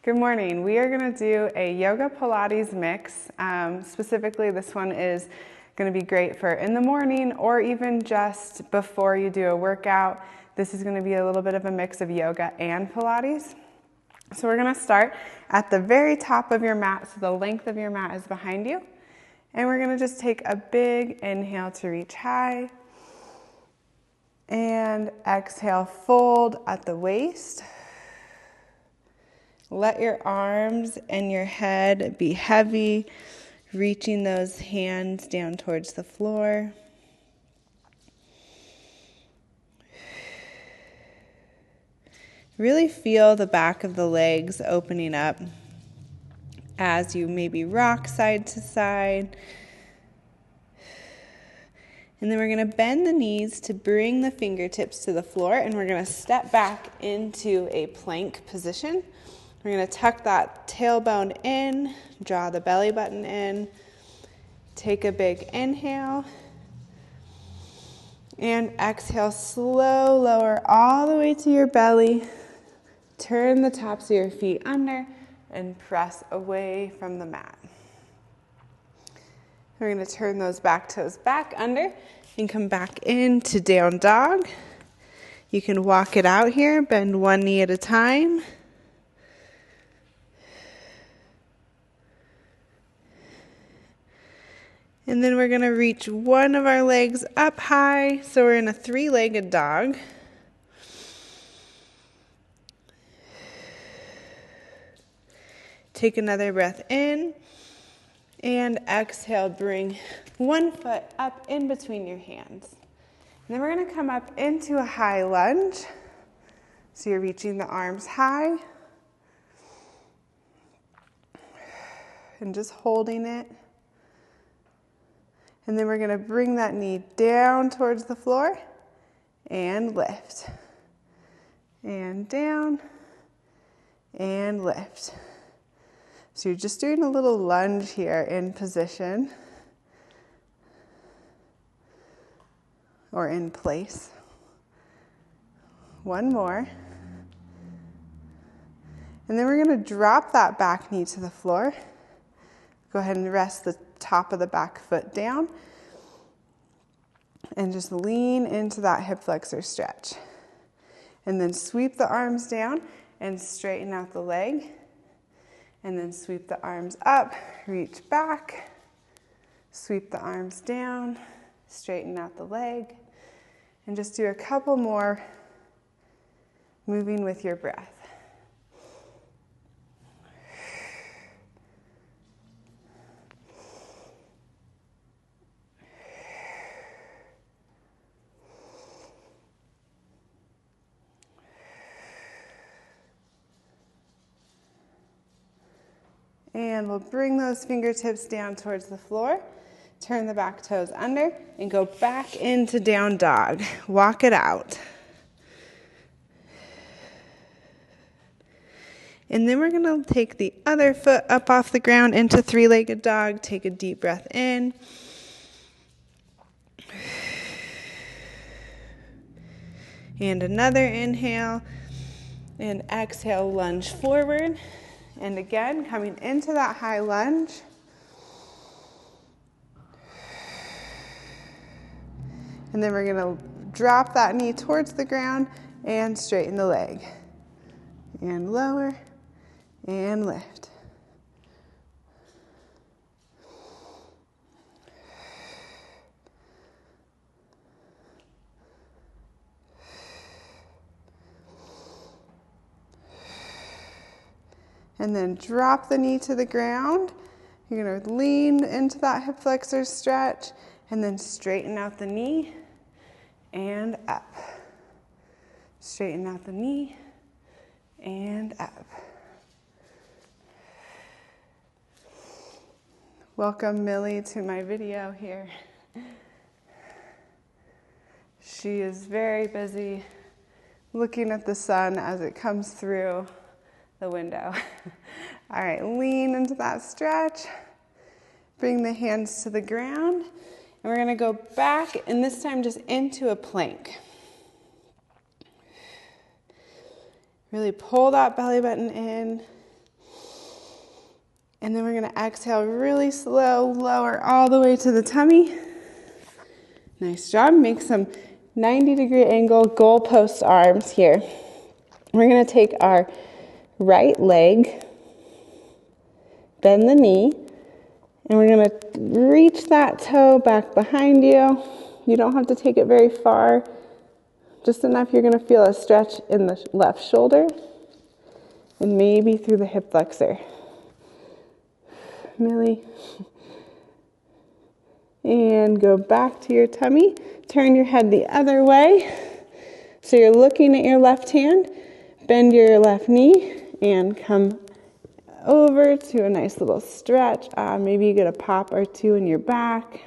Good morning. We are going to do a Yoga Pilates mix. Specifically, this one is going to be great for in the morning or even just before you do a workout. This is going to be a little bit of a mix of yoga and Pilates. So we're going to start at the very top of your mat, so the length of your mat is behind you. And we're going to just take a big inhale to reach high. And exhale, fold at the waist. Let your arms and your head be heavy, reaching those hands down towards the floor. Really feel the back of the legs opening up as you maybe rock side to side. And then we're going to bend the knees to bring the fingertips to the floor, and we're going to step back into a plank position. We're going to tuck that tailbone in, draw the belly button in, take a big inhale, and exhale, slow, lower all the way to your belly. Turn the tops of your feet under and press away from the mat. We're going to turn those back toes back under and come back into down dog. You can walk it out here, bend one knee at a time. And then we're going to reach one of our legs up high, so we're in a three-legged dog. Take another breath in, and exhale, bring one foot up in between your hands. And then we're going to come up into a high lunge, so you're reaching the arms high, and just holding it. And then we're going to bring that knee down towards the floor and lift. And down and lift. So you're just doing a little lunge here in position or in place. One more. And then we're going to drop that back knee to the floor. Go ahead and rest the top of the back foot down and just lean into that hip flexor stretch. And then sweep the arms down and straighten out the leg. And then sweep the arms up, reach back, sweep the arms down, straighten out the leg, and just do a couple more moving with your breath. And we'll bring those fingertips down towards the floor, turn the back toes under, and go back into down dog. Walk it out. And then we're going to take the other foot up off the ground into three-legged dog. Take a deep breath in. And another inhale. And exhale, lunge forward. And again, coming into that high lunge. And then we're going to drop that knee towards the ground and straighten the leg. And lower and lift. And then drop the knee to the ground. You're going to lean into that hip flexor stretch and then straighten out the knee and up. Straighten out the knee and up. Welcome Millie to my video here. She is very busy looking at the sun as it comes through the window. All right, lean into that stretch. Bring the hands to the ground. And we're going to go back, and this time just into a plank. Really pull that belly button in. And then we're going to exhale really slow, lower all the way to the tummy. Nice job. Make some 90-degree angle goalpost arms here. We're going to take our right leg, bend the knee, and we're going to reach that toe back behind you. You don't have to take it very far. Just enough you're going to feel a stretch in the left shoulder and maybe through the hip flexor. Millie. And go back to your tummy. Turn your head the other way. So you're looking at your left hand. Bend your left knee and come over to a nice little stretch. Maybe you get a pop or two in your back.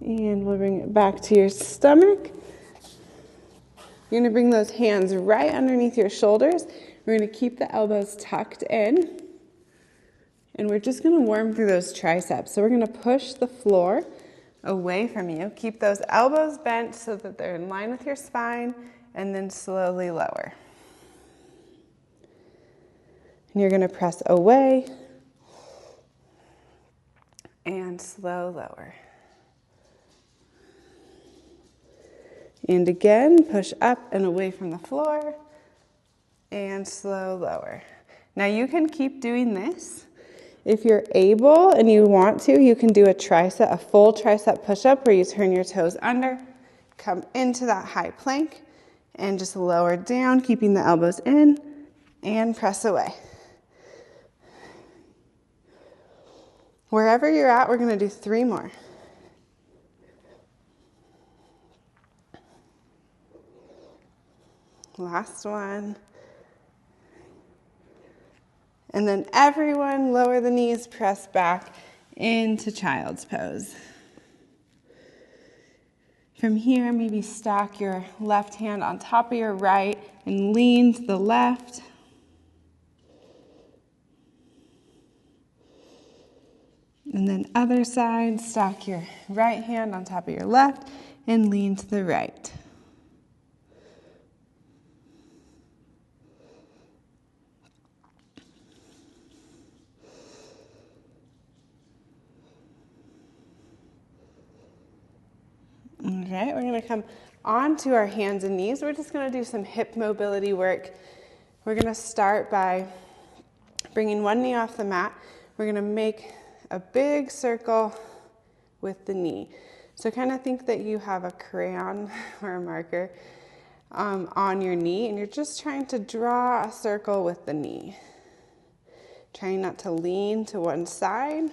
And we'll bring it back to your stomach. You're going to bring those hands right underneath your shoulders. We're going to keep the elbows tucked in. And we're just going to warm through those triceps. So we're going to push the floor away from you. Keep those elbows bent so that they're in line with your spine, and then slowly lower. And you're going to press away and slow lower. And again, push up and away from the floor and slow lower. Now you can keep doing this. If you're able and you want to, you can do a full tricep push-up where you turn your toes under, come into that high plank, and just lower down, keeping the elbows in, and press away. Wherever you're at, we're going to do 3 more. Last one. And then everyone lower the knees, press back into child's pose. From here, maybe stack your left hand on top of your right and lean to the left. And then other side, stack your right hand on top of your left and lean to the right. Okay, we're going to come onto our hands and knees. We're just going to do some hip mobility work. We're going to start by bringing one knee off the mat. We're going to make a big circle with the knee. So kind of think that you have a crayon or a marker on your knee, and you're just trying to draw a circle with the knee. Trying not to lean to one side.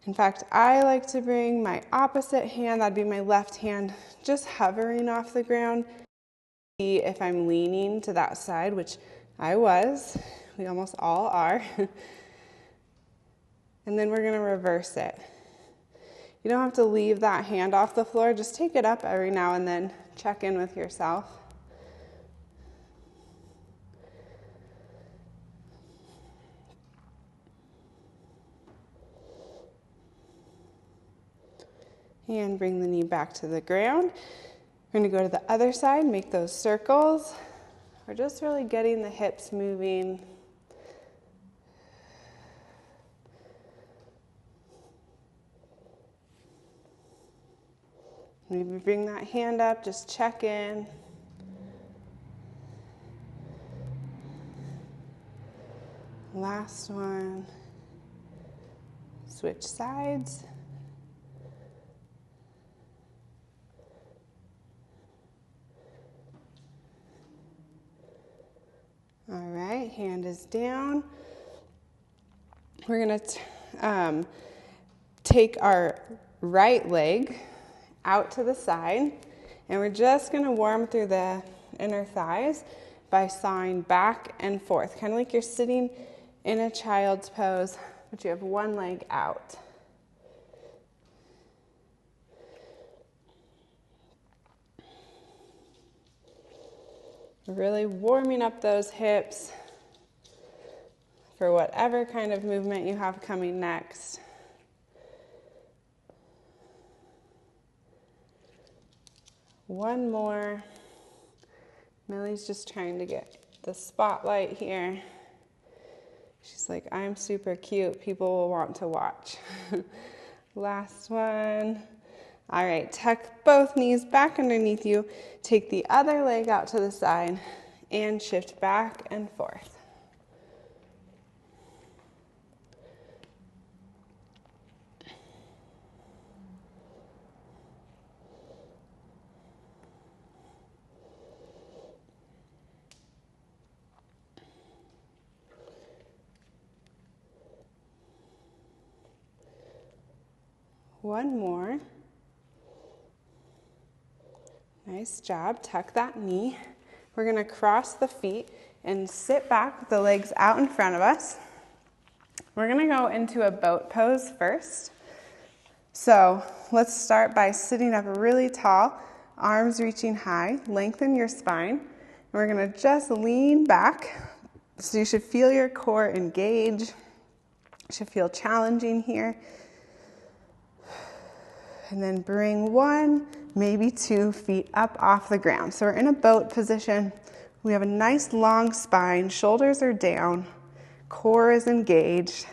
In fact, I like to bring my opposite hand, that'd be my left hand, just hovering off the ground. See if I'm leaning to that side, which I was. We almost all are. And then we're going to reverse it. You don't have to leave that hand off the floor. Just take it up every now and then. Check in with yourself. And bring the knee back to the ground. We're going to go to the other side, make those circles. We're just really getting the hips moving. Maybe bring that hand up, just check in. Last one. Switch sides. All right, hand is down. We're going to take our right leg out to the side, and we're just going to warm through the inner thighs by sawing back and forth, kind of like you're sitting in a child's pose, but you have one leg out. Really warming up those hips for whatever kind of movement you have coming next. One more. Millie's just trying to get the spotlight here. She's like, I'm super cute. People will want to watch. Last one. All right, tuck both knees back underneath you. Take the other leg out to the side and shift back and forth. One more. Nice job. Tuck that knee. We're going to cross the feet and sit back with the legs out in front of us. We're going to go into a boat pose first. So let's start by sitting up really tall, arms reaching high. Lengthen your spine. We're going to just lean back. So you should feel your core engage. It should feel challenging here. And then bring 1, maybe 2 feet up off the ground. So we're in a boat position. We have a nice long spine. Shoulders are down. Core is engaged.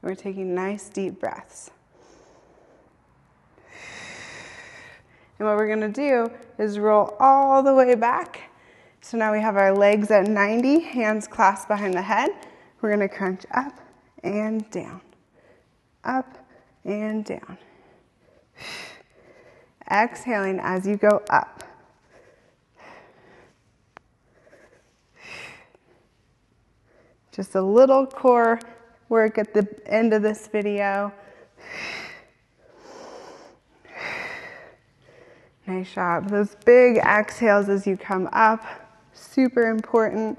We're taking nice deep breaths. And what we're going to do is roll all the way back. So now we have our legs at 90, hands clasped behind the head. We're going to crunch up and down, up and down. Exhaling as you go up. Just a little core work at the end of this video. Nice job. Those big exhales as you come up, super important.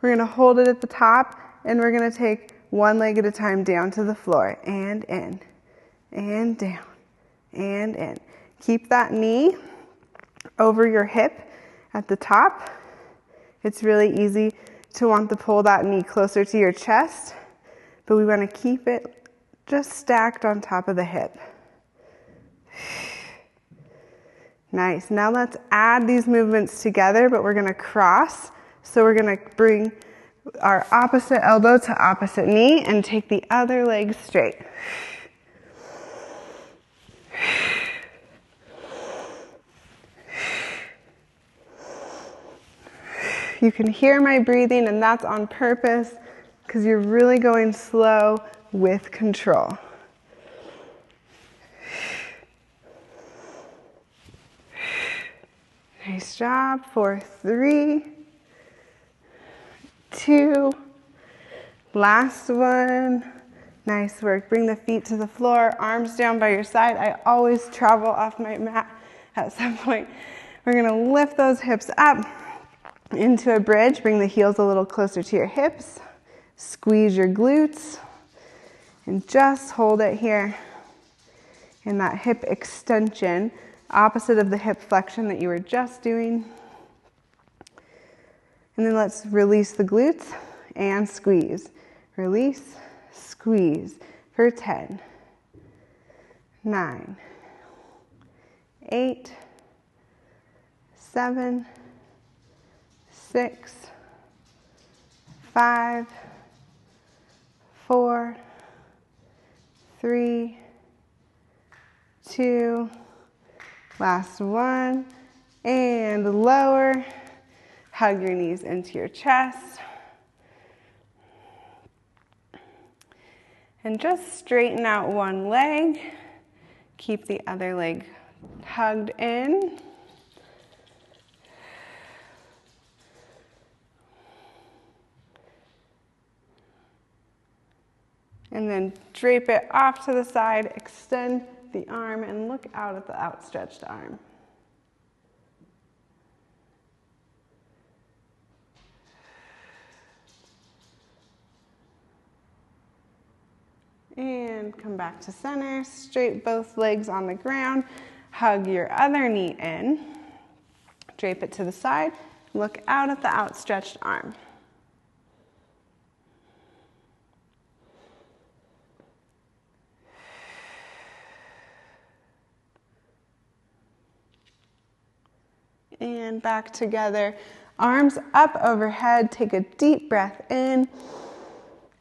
We're going to hold it at the top, and we're going to take one leg at a time down to the floor, and in, and down, and in. Keep that knee over your hip at the top. It's really easy to want to pull that knee closer to your chest, but we want to keep it just stacked on top of the hip. Nice. Now let's add these movements together, but we're going to cross. So we're going to bring our opposite elbow to opposite knee and take the other leg straight. You can hear my breathing, and that's on purpose because you're really going slow with control. Nice job. For 3, 2, last one. Nice work. Bring the feet to the floor, arms down by your side. I always travel off my mat at some point. We're going to lift those hips up into a bridge. Bring the heels a little closer to your hips. Squeeze your glutes and just hold it here in that hip extension, opposite of the hip flexion that you were just doing. And then let's release the glutes and squeeze. Release, squeeze for 10, 9, 8, 7, 6, 5, 4, 3, 2, last one, and lower. Hug your knees into your chest. And just straighten out one leg. Keep the other leg hugged in. And then drape it off to the side, extend the arm, and look out at the outstretched arm. And come back to center, straight both legs on the ground, hug your other knee in, drape it to the side, look out at the outstretched arm. and back together. Arms up overhead, take a deep breath in.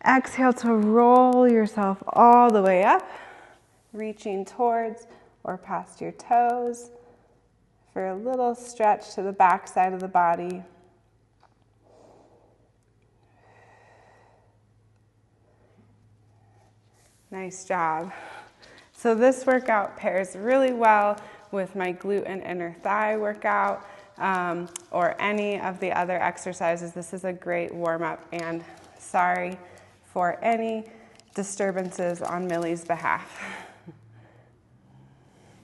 Exhale to roll yourself all the way up, reaching towards or past your toes for a little stretch to the back side of the body. Nice job. So this workout pairs really well with my glute and inner thigh workout, or any of the other exercises. This is a great warm-up, and sorry for any disturbances on Millie's behalf.